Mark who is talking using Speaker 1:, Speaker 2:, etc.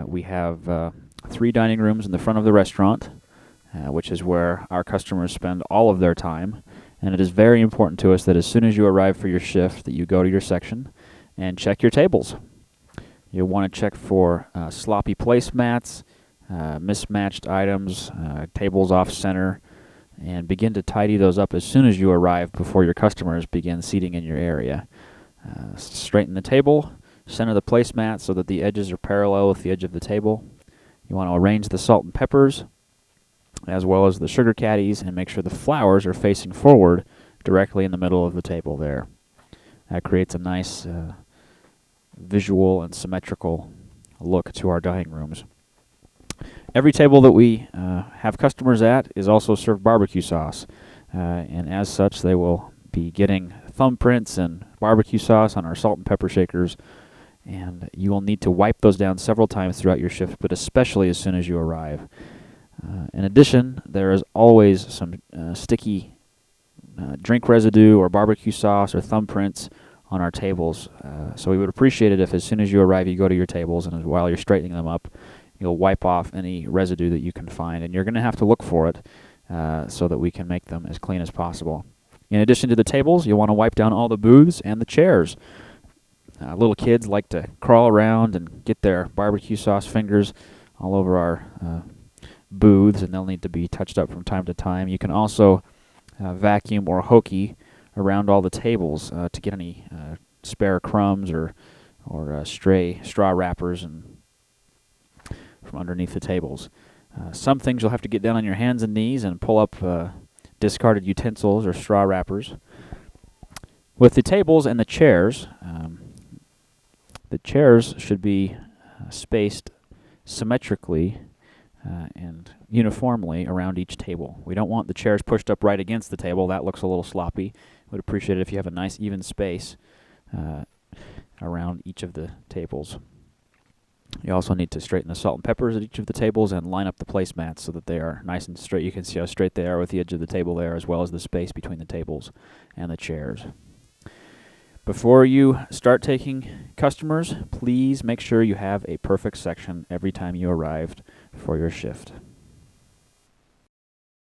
Speaker 1: We have 3 dining rooms in the front of the restaurant, which is where our customers spend all of their time. And it is very important to us that as soon as you arrive for your shift, that you go to your section and check your tables. You'll want to check for sloppy placemats, mismatched items, tables off center, and begin to tidy those up as soon as you arrive before your customers begin seating in your area. Straighten the table, center the placemat so that the edges are parallel with the edge of the table. You want to arrange the salt and peppers as well as the sugar caddies and make sure the flowers are facing forward directly in the middle of the table there. That creates a nice visual and symmetrical look to our dining rooms. Every table that we have customers at is also served barbecue sauce, and as such they will be getting thumbprints and barbecue sauce on our salt and pepper shakers, and you will need to wipe those down several times throughout your shift, but especially as soon as you arrive. In addition, there is always some sticky drink residue or barbecue sauce or thumbprints on our tables, so we would appreciate it if as soon as you arrive you go to your tables, and while you're straightening them up you'll wipe off any residue that you can find, and you're going to have to look for it so that we can make them as clean as possible. In addition to the tables, you'll want to wipe down all the booths and the chairs. Little kids like to crawl around and get their barbecue sauce fingers all over our booths, and they'll need to be touched up from time to time. You can also vacuum or hokey around all the tables to get any spare crumbs or stray straw wrappers and from underneath the tables. Some things you'll have to get down on your hands and knees and pull up discarded utensils or straw wrappers. With the tables and the chairs should be spaced symmetrically and uniformly around each table. We don't want the chairs pushed up right against the table. That looks a little sloppy. We'd appreciate it if you have a nice even space around each of the tables. You also need to straighten the salt and peppers at each of the tables and line up the placemats so that they are nice and straight. You can see how straight they are with the edge of the table there, as well as the space between the tables and the chairs. Before you start taking customers, please make sure you have a perfect section every time you arrived for your shift.